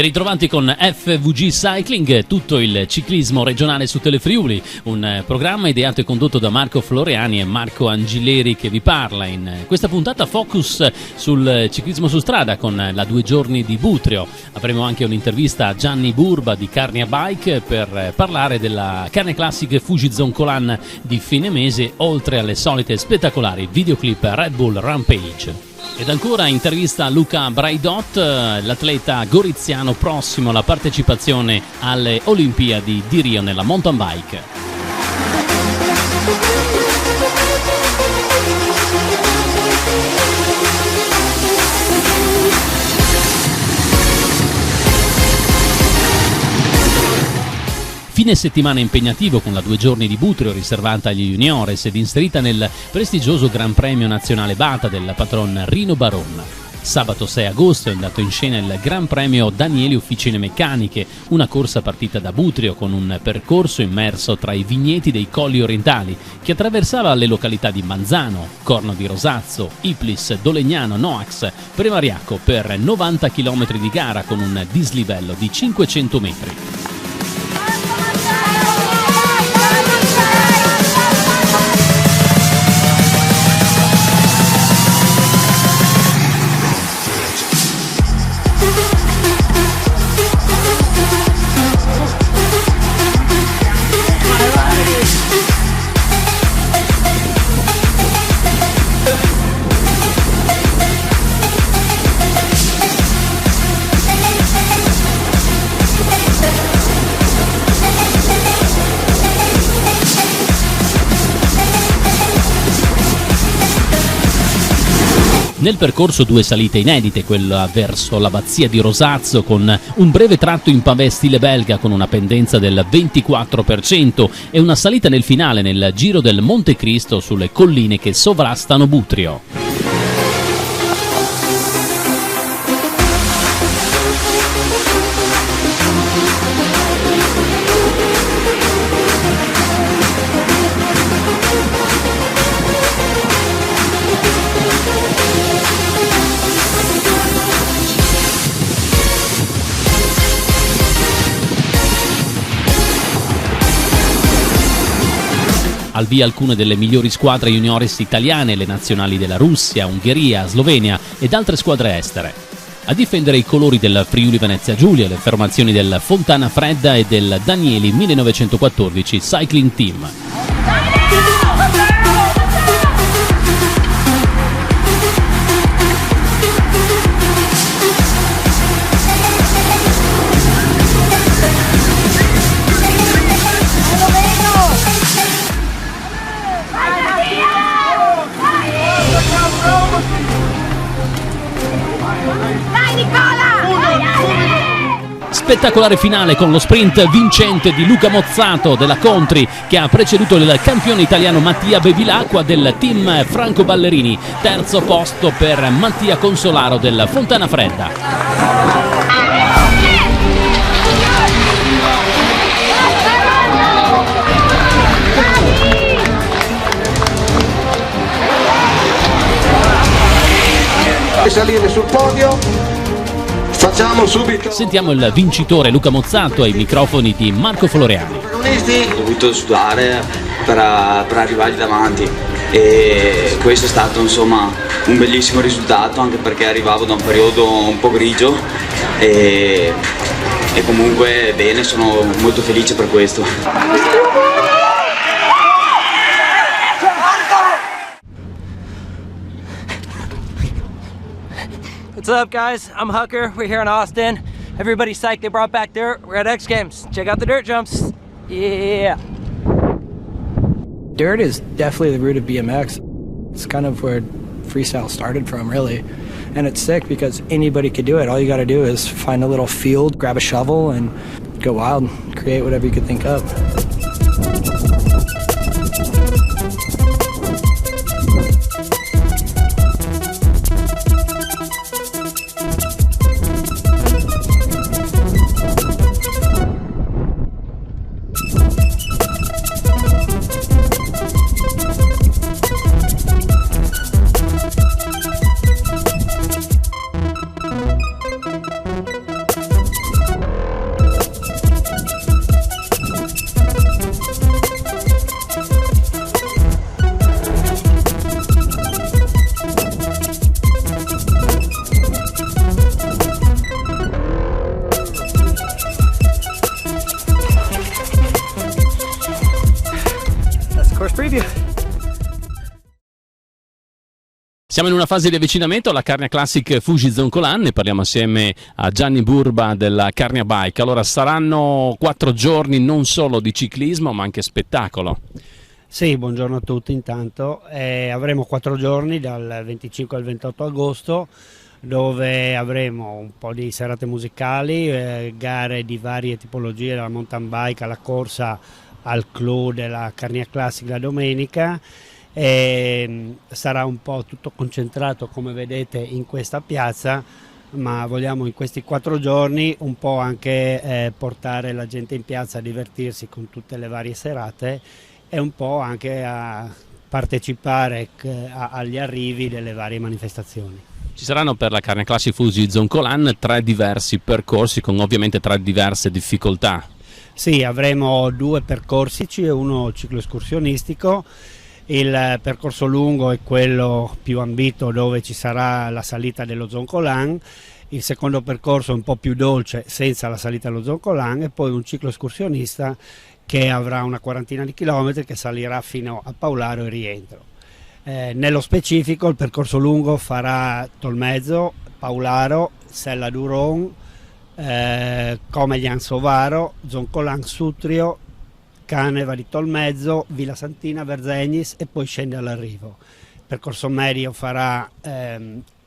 Ben ritrovati con FVG Cycling, tutto il ciclismo regionale su Telefriuli, un programma ideato e condotto da Marco Floreani e Marco Angileri che vi parla. In questa puntata focus sul ciclismo su strada con la 2 giorni di Butrio. Avremo anche un'intervista a Gianni Burba di Carnia Bike per parlare della Carnia Classic Fuji Zoncolan di fine mese, oltre alle solite spettacolari videoclip Red Bull Rampage. Ed ancora intervista a Luca Braidot, l'atleta goriziano prossimo alla partecipazione alle Olimpiadi di Rio nella mountain bike. Fine settimana impegnativo con la 2 giorni di Butrio riservata agli juniores ed inserita nel prestigioso Gran Premio Nazionale Bata del patron Rino Baron. Sabato 6 agosto è andato in scena il Gran Premio Danieli Officine Meccaniche, una corsa partita da Butrio con un percorso immerso tra i vigneti dei colli orientali che attraversava le località di Manzano, Corno di Rosazzo, Iplis, Dolegnano, Noax, Prevariacco per 90 km di gara con un dislivello di 500 metri. Nel percorso 2 salite inedite, quella verso l'abbazia di Rosazzo con un breve tratto in pavé stile belga con una pendenza del 24% e una salita nel finale nel Giro del Monte Cristo sulle colline che sovrastano Butrio. Al via alcune delle migliori squadre juniores italiane, le nazionali della Russia, Ungheria, Slovenia ed altre squadre estere. A difendere i colori del Friuli Venezia Giulia le formazioni del Fontana Fredda e del Danieli 1914 Cycling Team. Spettacolare finale con lo sprint vincente di Luca Mozzato della Contri che ha preceduto il campione italiano Mattia Bevilacqua del team Franco Ballerini, terzo posto per Mattia Consolaro del Fontana Fredda. Salire sul podio. Facciamo subito. Sentiamo il vincitore Luca Mozzato ai microfoni di Marco Floreani. Ho dovuto sudare per arrivargli davanti e questo è stato insomma un bellissimo risultato, anche perché arrivavo da un periodo un po' grigio e comunque bene, sono molto felice per questo. What's up, guys? I'm Hucker. We're here in Austin. Everybody's psyched they brought back dirt. We're at X Games. Check out the dirt jumps. Yeah. Dirt is definitely the root of BMX. It's kind of where freestyle started from, really. And it's sick because anybody could do it. All you got to do is find a little field, grab a shovel, and go wild, create whatever you could think of. preview. Siamo in una fase di avvicinamento alla Carnia Classic Fuji Zoncolan, ne parliamo assieme a Gianni Burba della Carnia Bike. Allora, saranno 4 giorni non solo di ciclismo ma anche spettacolo. Sì, buongiorno a tutti intanto. Avremo 4 giorni dal 25 al 28 agosto dove avremo un po' di serate musicali, gare di varie tipologie, dalla mountain bike alla corsa al clou della Carnia Classic la domenica. E sarà un po' tutto concentrato, come vedete, in questa piazza, ma vogliamo in questi 4 giorni un po' anche portare la gente in piazza a divertirsi con tutte le varie serate e un po' anche a partecipare agli arrivi delle varie manifestazioni. Ci saranno per la Carnia Classic Fuji Zoncolan 3 diversi percorsi con ovviamente 3 diverse difficoltà. Sì, avremo 2 percorsi e uno cicloescursionistico. Il percorso lungo è quello più ambito, dove ci sarà la salita dello Zoncolan. Il secondo percorso è un po' più dolce, senza la salita dello Zoncolan, e poi un ciclo escursionista che avrà una quarantina di chilometri, che salirà fino a Paularo e rientro. Nello specifico il percorso lungo farà Tolmezzo, Paularo, Sella Duron, Comeglian Sovaro, Zoncolan Sutrio, Caneva di Tolmezzo, Villa Santina, Verzegnis e poi scende all'arrivo. Il percorso medio farà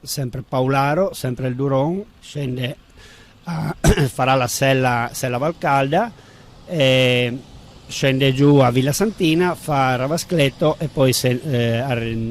sempre Paularo, sempre il Duron, farà la Sella Valcalda, scende giù a Villa Santina, fa Ravascletto e poi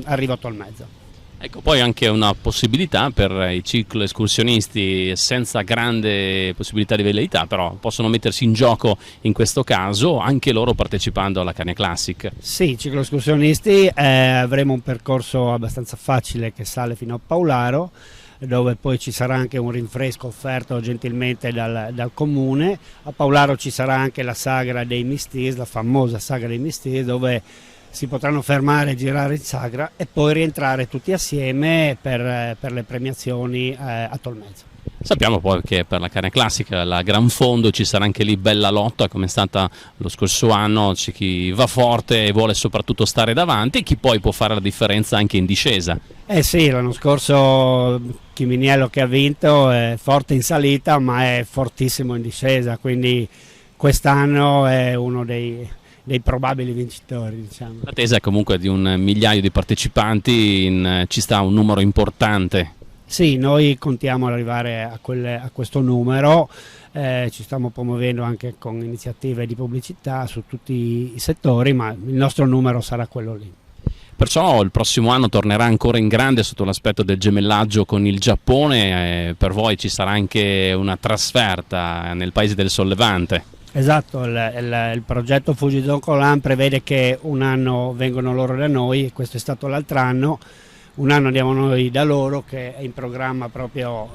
arriva a Tolmezzo. Ecco, poi anche una possibilità per i cicloescursionisti senza grande possibilità di velleità, però possono mettersi in gioco in questo caso anche loro partecipando alla Carnia Classic. Sì, cicloescursionisti, avremo un percorso abbastanza facile che sale fino a Paularo, dove poi ci sarà anche un rinfresco offerto gentilmente dal comune. A Paularo ci sarà anche la sagra dei Mistirs, la famosa sagra dei Mistirs, dove si potranno fermare e girare in sagra e poi rientrare tutti assieme per le premiazioni a Tolmezzo. Sappiamo poi che per la Carnia Classic, la Gran Fondo, ci sarà anche lì bella lotta come è stata lo scorso anno, c'è chi va forte e vuole soprattutto stare davanti e chi poi può fare la differenza anche in discesa. Sì, l'anno scorso Chiminiello, che ha vinto, è forte in salita ma è fortissimo in discesa, quindi quest'anno è uno dei probabili vincitori, diciamo. L'attesa è comunque di 1 migliaio di partecipanti, ci sta un numero importante. Sì, noi contiamo ad arrivare a questo numero, ci stiamo promuovendo anche con iniziative di pubblicità su tutti i settori, ma il nostro numero sarà quello lì. Perciò il prossimo anno tornerà ancora in grande sotto l'aspetto del gemellaggio con il Giappone, per voi ci sarà anche una trasferta nel paese del Sollevante. Esatto, il progetto Fuji Zoncolan prevede che un anno vengono loro da noi, questo è stato l'altro anno, un anno andiamo noi da loro, che è in programma proprio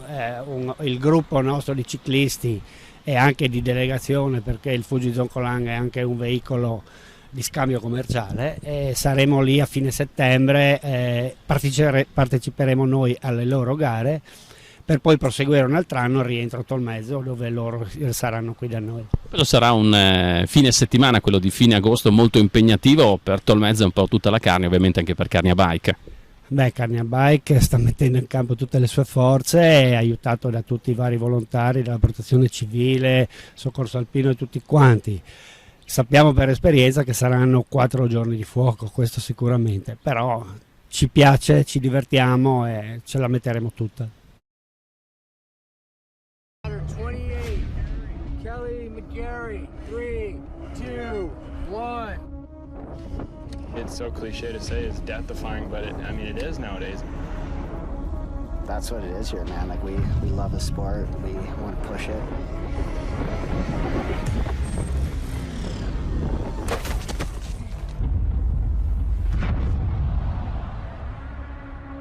il gruppo nostro di ciclisti e anche di delegazione, perché il Fuji Zoncolan è anche un veicolo di scambio commerciale, e saremo lì a fine settembre, parteciperemo noi alle loro gare per poi proseguire un altro anno al rientro a Tolmezzo, dove loro saranno qui da noi. Quello sarà un fine settimana, quello di fine agosto, molto impegnativo per Tolmezzo e un po' tutta la Carnia, ovviamente anche per Carnia Bike. Carnia Bike sta mettendo in campo tutte le sue forze, è aiutato da tutti i vari volontari, dalla protezione civile, soccorso alpino e tutti quanti. Sappiamo per esperienza che saranno 4 giorni di fuoco, questo sicuramente, però ci piace, ci divertiamo e ce la metteremo tutta. 28, Kelly McGarry, 3, 2, 1. It's so cliche to say it's death-defying, but it is nowadays. That's what it is here, man. Like we love the sport. We want to push it.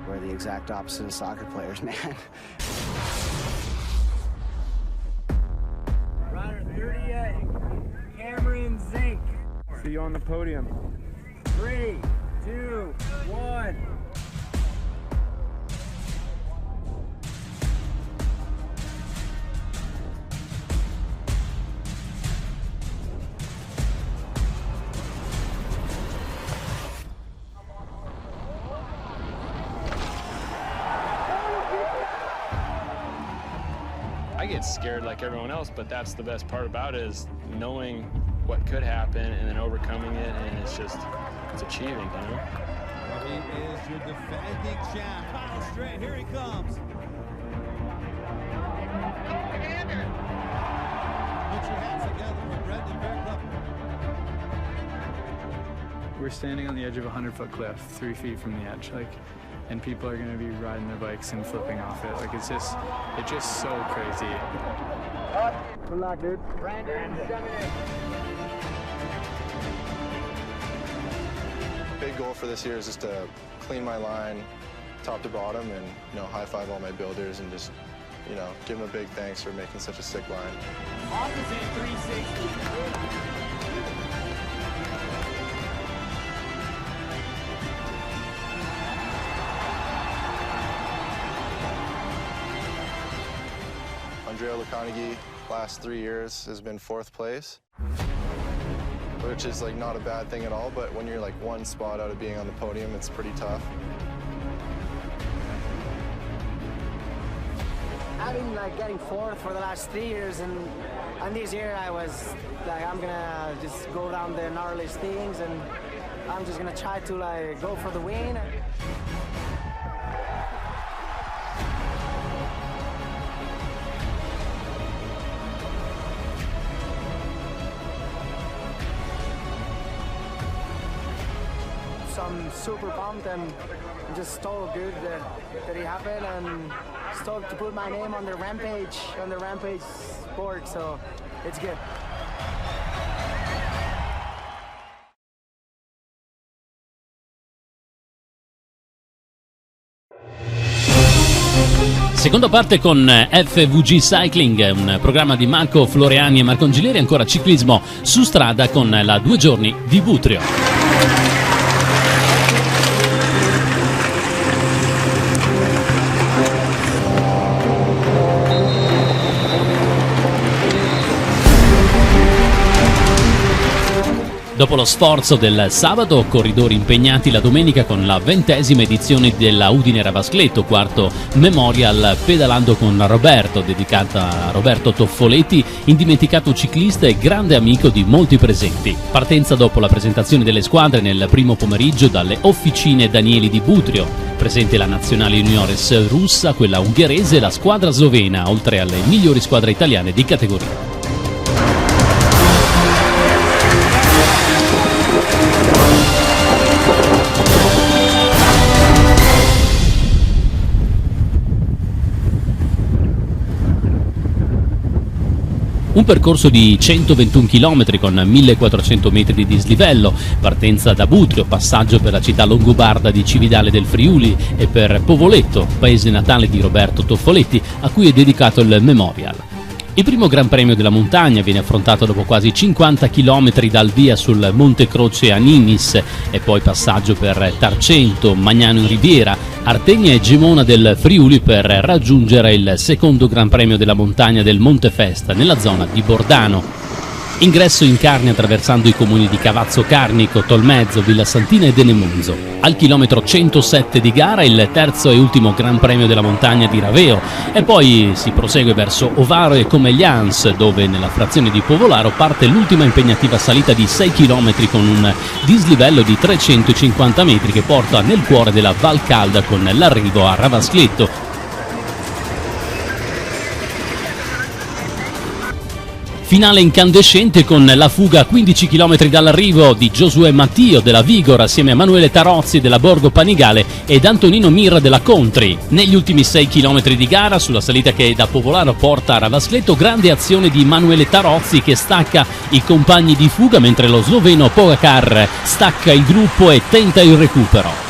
We're the exact opposite of soccer players, man. Runner 38, Cameron Zink. See you on the podium. 3, 2, 1. get scared like everyone else, but that's the best part about it, is knowing what could happen and then overcoming it, and it's achieving, you know? Well, he is your defending champ, Kyle Straight. Here he comes. Put your hands together for Brendan Fairclough. We're standing on the edge of a 100-foot cliff, 3 feet from the edge, and people are going to be riding their bikes and flipping off it. It's just so crazy. Good luck, dude. Brandon. Big goal for this year is just to clean my line top to bottom and, high five all my builders and just, give them a big thanks for making such a sick line. Opposite 360. Andrea Lukanigi, last 3 years, has been 4th place, which is not a bad thing at all, but when you're one spot out of being on the podium, it's pretty tough. I've been getting 4th for the last 3 years, and this year I was I'm gonna just go down the gnarliest things, and I'm just gonna try to go for the win. I'm super pumped and just so good that it happened, and stoked to put my name on the Rampage board, so it's good. Seconda parte con FVG Cycling, un programma di Marco Floreani e Marco Angileri, ancora ciclismo su strada con la 2 giorni di Butrio. Dopo lo sforzo del sabato, corridori impegnati la domenica con la 20ª edizione della Udine Ravascletto, quarto Memorial Pedalando con Roberto, dedicata a Roberto Toffoletti, indimenticato ciclista e grande amico di molti presenti. Partenza dopo la presentazione delle squadre nel primo pomeriggio dalle officine Danieli di Butrio. Presente la nazionale juniores russa, quella ungherese e la squadra slovena, oltre alle migliori squadre italiane di categoria. Un percorso di 121 km con 1400 metri di dislivello, partenza da Butrio, passaggio per la città longobarda di Cividale del Friuli e per Povoletto, paese natale di Roberto Toffoletti, a cui è dedicato il Memorial. Il primo Gran Premio della montagna viene affrontato dopo quasi 50 km dal via sul Monte Croce a Ninis e poi passaggio per Tarcento, Magnano in Riviera, Artegna e Gemona del Friuli per raggiungere il secondo Gran Premio della montagna del Monte Festa nella zona di Bordano. Ingresso in Carnia attraversando i comuni di Cavazzo Carnico, Tolmezzo, Villasantina e Denemonzo. Al chilometro 107 di gara il terzo e ultimo Gran Premio della montagna di Raveo e poi si prosegue verso Ovaro e Comeglians, dove nella frazione di Povolaro parte l'ultima impegnativa salita di 6 km con un dislivello di 350 metri che porta nel cuore della Val Calda con l'arrivo a Ravascletto. Finale incandescente con la fuga a 15 km dall'arrivo di Giosuè Mattio della Vigor assieme a Manuele Tarozzi della Borgo Panigale ed Antonino Mirra della Contri. Negli ultimi 6 km di gara, sulla salita che da Povolaro porta a Ravascletto, grande azione di Manuele Tarozzi che stacca i compagni di fuga mentre lo sloveno Pogacar stacca il gruppo e tenta il recupero.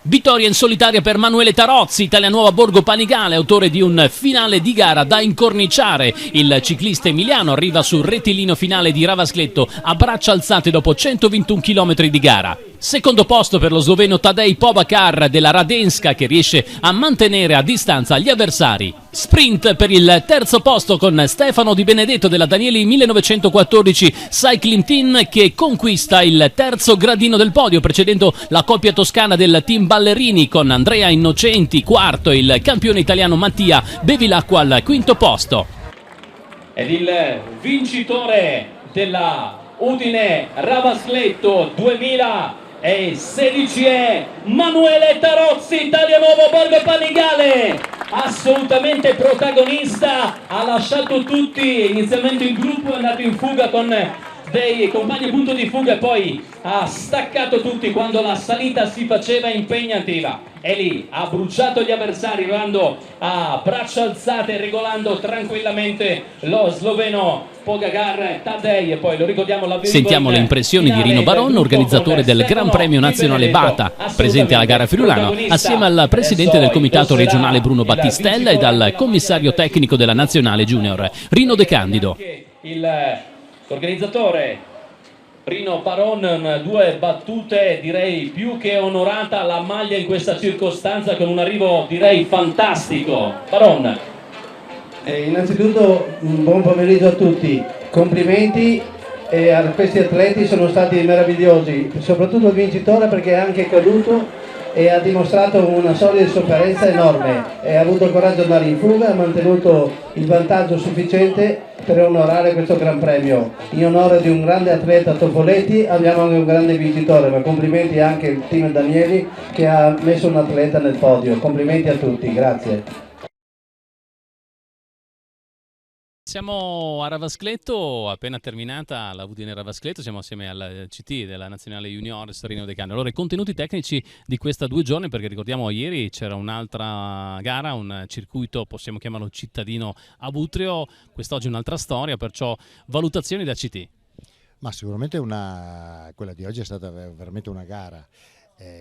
Vittoria in solitaria per Manuele Tarozzi, Italianuova Borgo Panigale, autore di un finale di gara da incorniciare. Il ciclista emiliano arriva sul rettilineo finale di Ravascletto a braccia alzate dopo 121 km di gara. Secondo posto per lo sloveno Tadej Pogačar della Radenska, che riesce a mantenere a distanza gli avversari. Sprint per il terzo posto con Stefano Di Benedetto della Danieli 1914 Cycling Team, che conquista il terzo gradino del podio, precedendo la coppia toscana del team Ballerini con Andrea Innocenti quarto, il campione italiano Mattia Bevilacqua al quinto posto. Ed il vincitore della Udine Ravascletto 2016 è Manuele Tarozzi, Italia Nuovo Borgo Panigale, assolutamente protagonista, ha lasciato tutti, inizialmente il gruppo è andato in fuga con dei compagni a punto di fuga e poi ha staccato tutti quando la salita si faceva impegnativa, e lì ha bruciato gli avversari arrivando a braccia alzate e regolando tranquillamente lo sloveno Pogačar Tadej. E poi lo ricordiamo, sentiamo le impressioni di Rino Baron, organizzatore del Gran Premio Nazionale Bata, presente alla gara Friulano, assieme al presidente del comitato regionale Bruno Battistella e dal commissario tecnico della Nazionale Junior Rino De Candido. L'organizzatore Rino Baron, due battute direi più che onorata la maglia in questa circostanza, con un arrivo direi fantastico. Baron. Innanzitutto un buon pomeriggio a tutti, complimenti a questi atleti, sono stati meravigliosi, soprattutto il vincitore perché è anche caduto e ha dimostrato una solida sofferenza enorme, e ha avuto il coraggio di andare in fuga, ha mantenuto il vantaggio sufficiente per onorare questo Gran Premio. In onore di un grande atleta Tofoletti abbiamo anche un grande vincitore, ma complimenti anche al team Danieli che ha messo un atleta nel podio. Complimenti a tutti, grazie. Siamo a Ravascletto, appena terminata la Udine Ravascletto, siamo assieme al CT della Nazionale Junior Rino De Candido. Allora, i contenuti tecnici di questa 2 giorni, perché ricordiamo ieri c'era un'altra gara, un circuito, possiamo chiamarlo cittadino a Butrio, quest'oggi un'altra storia, perciò valutazioni da CT. Ma sicuramente quella di oggi è stata veramente una gara.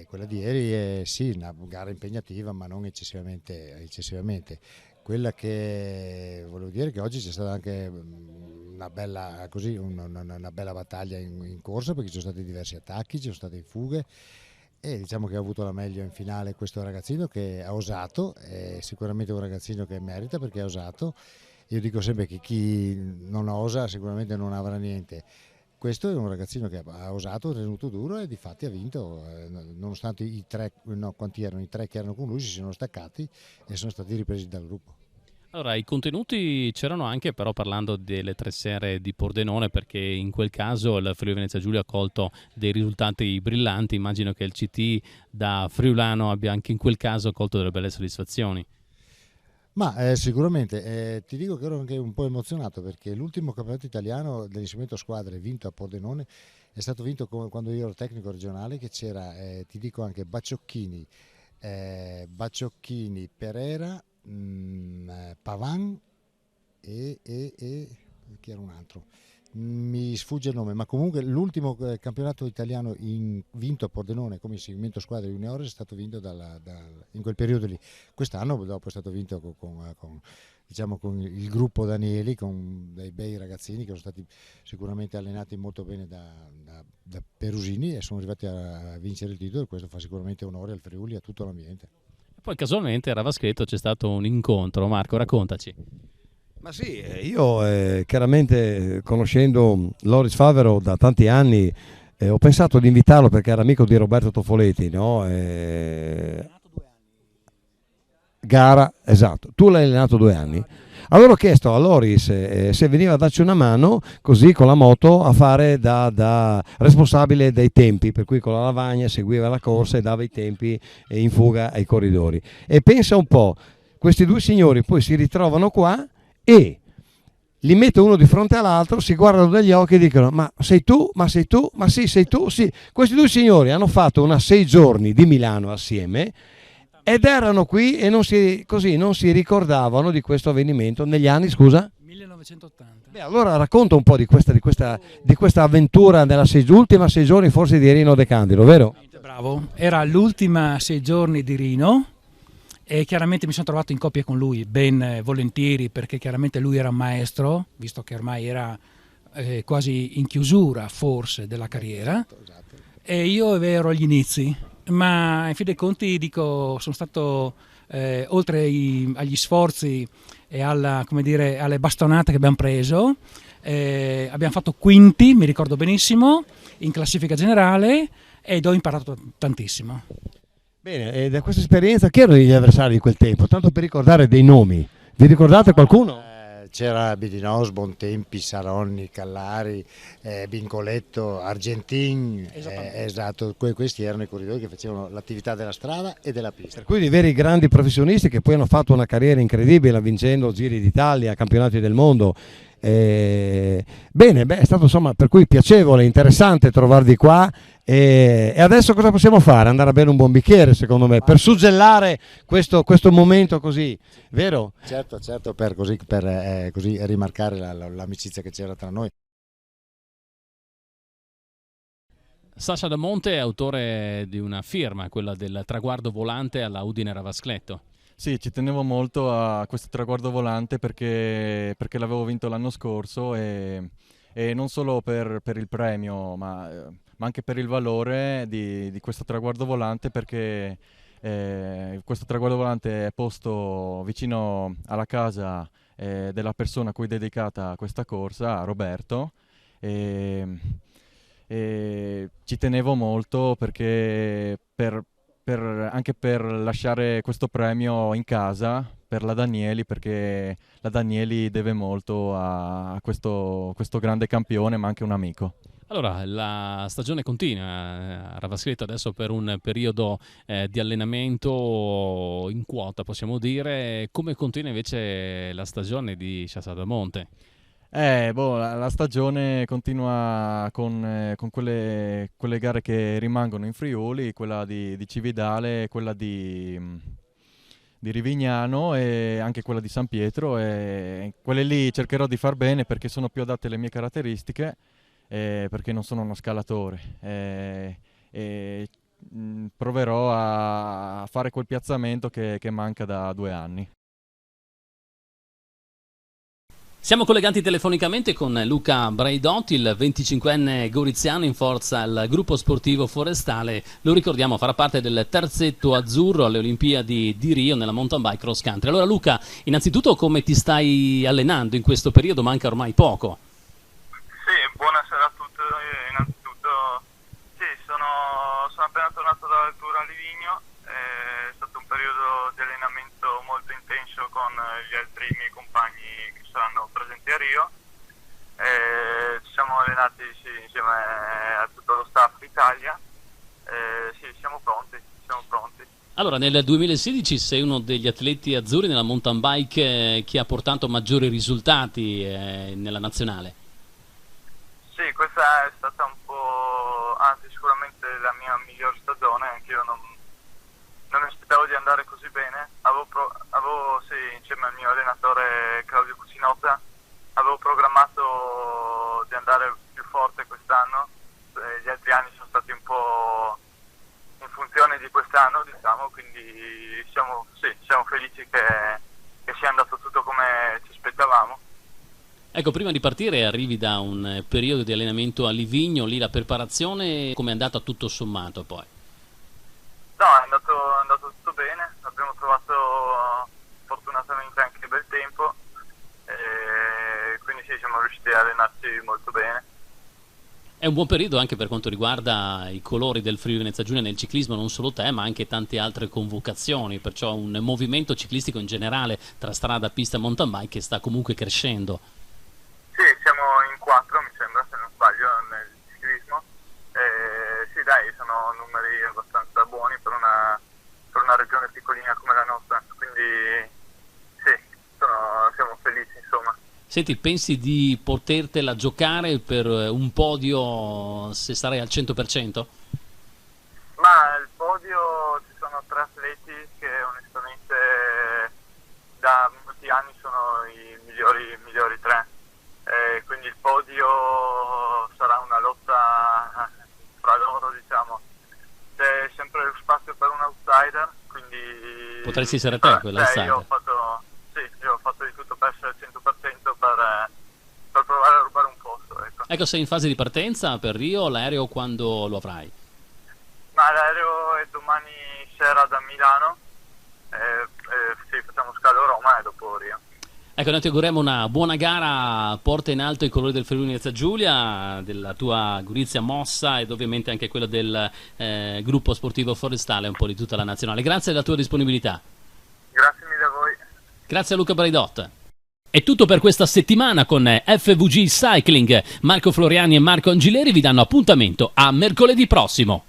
Quella di ieri sì, una gara impegnativa, ma non eccessivamente. Quella che volevo dire è che oggi c'è stata anche una bella battaglia in corsa, perché ci sono stati diversi attacchi, ci sono state fughe, e diciamo che ha avuto la meglio in finale questo ragazzino che ha osato, è sicuramente un ragazzino che merita perché ha osato. Io dico sempre che chi non osa sicuramente non avrà niente. Questo è un ragazzino che ha osato, ha tenuto duro e difatti ha vinto, nonostante i tre che erano con lui si sono staccati e sono stati ripresi dal gruppo. Allora, i contenuti c'erano anche, però parlando delle 3 sere di Pordenone, perché in quel caso il Friuli Venezia Giulia ha colto dei risultati brillanti. Immagino che il CT da friulano abbia anche in quel caso colto delle belle soddisfazioni. Ma sicuramente, ti dico che ero anche un po' emozionato, perché l'ultimo campionato italiano dell'insegnamento a squadre vinto a Pordenone è stato vinto quando io ero tecnico regionale, che c'era, ti dico anche Bacciocchini, Perera, Pavan e chi era un altro? Mi sfugge il nome, ma comunque l'ultimo campionato italiano vinto a Pordenone come insegnamento squadre juniores è stato vinto in quel periodo lì. Quest'anno dopo è stato vinto con il gruppo Danieli, con dei bei ragazzini che sono stati sicuramente allenati molto bene da Perusini e sono arrivati a vincere il titolo, e questo fa sicuramente onore al Friuli e a tutto l'ambiente. Poi casualmente a Ravascletto c'è stato un incontro. Marco, raccontaci. Ma sì, io chiaramente conoscendo Loris Favero da tanti anni ho pensato di invitarlo perché era amico di Roberto Tofoletti, no? Gara, esatto, tu l'hai allenato 2 anni. Allora ho chiesto a Loris se veniva a darci una mano così con la moto a fare da responsabile dei tempi, per cui con la lavagna seguiva la corsa e dava i tempi in fuga ai corridori. E pensa un po', questi 2 signori poi si ritrovano qua e li mette uno di fronte all'altro, si guardano negli occhi e dicono: ma sei tu? Ma sei tu? Ma sì, sei tu? Sì. Questi 2 signori hanno fatto una 6 giorni di Milano assieme ed erano qui e non si ricordavano di questo avvenimento negli anni, scusa? 1980. Beh, allora racconta un po' di questa avventura nella ultima 6 giorni forse di Rino De Candido, vero? Bravo, era l'ultima 6 giorni di Rino. E chiaramente mi sono trovato in coppia con lui ben volentieri, perché chiaramente lui era un maestro, visto che ormai era quasi in chiusura forse della carriera. Esatto. Io ero agli inizi, ma in fin dei conti dico, sono stato oltre agli sforzi e alle bastonate che abbiamo preso, abbiamo fatto quinti, mi ricordo benissimo, in classifica generale, ed ho imparato tantissimo. Bene, e da questa esperienza chi erano gli avversari di quel tempo? Tanto per ricordare dei nomi, vi ricordate qualcuno? C'era Bidinos, Bontempi, Saronni, Callari, Bincoletto, Argentin, esatto, questi erano i corridori che facevano l'attività della strada e della pista. Per cui dei veri grandi professionisti che poi hanno fatto una carriera incredibile vincendo Giri d'Italia, campionati del mondo. Bene, è stato insomma per cui piacevole, interessante trovarvi qua. E adesso cosa possiamo fare? Andare a bere un buon bicchiere, secondo me, per suggellare questo momento così, vero? Certo, per così rimarcare l'amicizia che c'era tra noi. Sasha Damonte è autore di una firma, quella del traguardo volante alla Udine Ravascletto. Sì, ci tenevo molto a questo traguardo volante perché l'avevo vinto l'anno scorso e non solo per il premio, ma anche per il valore di questo traguardo volante, perché questo traguardo volante è posto vicino alla casa della persona a cui è dedicata questa corsa, Roberto, e ci tenevo molto perché anche per lasciare questo premio in casa per la Danieli, perché la Danieli deve molto a questo grande campione, ma anche un amico. Allora, la stagione continua a Ravascletto adesso per un periodo di allenamento in quota, possiamo dire. Come continua invece la stagione di Sasha Damonte? La stagione continua con quelle gare che rimangono in Friuli, quella di Cividale, quella di Rivignano e anche quella di San Pietro, e quelle lì cercherò di far bene perché sono più adatte alle mie caratteristiche, perché non sono uno scalatore, proverò a fare quel piazzamento che manca da 2 anni. Siamo collegati telefonicamente con Luca Braidotti, il 25enne goriziano in forza al gruppo sportivo forestale. Lo ricordiamo, farà parte del terzetto azzurro alle Olimpiadi di Rio nella mountain bike cross country. Allora Luca, innanzitutto come ti stai allenando in questo periodo? Manca ormai poco. Sì, buonasera a tutti. Innanzitutto sì, sono appena tornato dal Tour a Livigno. È stato un periodo di allenamento molto intenso con gli altri miei compagni che saranno presenti a Rio. Ci siamo allenati insieme a tutto lo staff Italia. Sì, siamo pronti. Allora, nel 2016 sei uno degli atleti azzurri nella mountain bike che ha portato maggiori risultati nella nazionale. Sì, questa è stata un po', anzi sicuramente la mia miglior stagione. Anch'io non mi aspettavo di andare così bene. Avevo insieme al mio allenatore Claudio Cucinota, avevo programmato di andare più forte quest'anno. Gli altri anni sono stati un po' in funzione di quest'anno, diciamo, quindi siamo felici che sia andato tutto come ci aspettavamo. Ecco, prima di partire arrivi da un periodo di allenamento a Livigno, lì la preparazione come è andata tutto sommato poi? No, è andato tutto bene, abbiamo trovato fortunatamente anche bel tempo, quindi sì, siamo riusciti a allenarci molto bene. È un buon periodo anche per quanto riguarda i colori del Friuli Venezia Giulia nel ciclismo, non solo te ma anche tante altre convocazioni, perciò un movimento ciclistico in generale tra strada, pista e mountain bike che sta comunque crescendo. Sì, siamo in 4 mi sembra, se non sbaglio, nel ciclismo. Sì dai, sono numeri abbastanza buoni per una regione piccolina come la nostra, quindi sì, siamo felici insomma. Senti, pensi di potertela giocare per un podio se sarai al 100%? Ma il podio ci sono 3 atleti che onestamente da molti anni sono i migliori 3. Quindi il podio sarà una lotta fra loro, diciamo. C'è sempre lo spazio per un outsider, quindi potresti essere te quell'outsider. Io ho fatto di tutto per essere al 100% per provare a rubare un posto. Ecco, sei in fase di partenza per Rio, l'aereo quando lo avrai? domani sera da Milano, sì, facciamo scalo a Roma e dopo Rio. Ecco, noi ti auguriamo una buona gara, porta in alto i colori del Friuli Venezia Giulia, della tua Gorizia Mossa ed ovviamente anche quella del gruppo sportivo forestale, un po' di tutta la nazionale. Grazie della tua disponibilità. Grazie mille a voi. Grazie a Luca Braidot. È tutto per questa settimana con FVG Cycling. Marco Floriani e Marco Angileri vi danno appuntamento a mercoledì prossimo.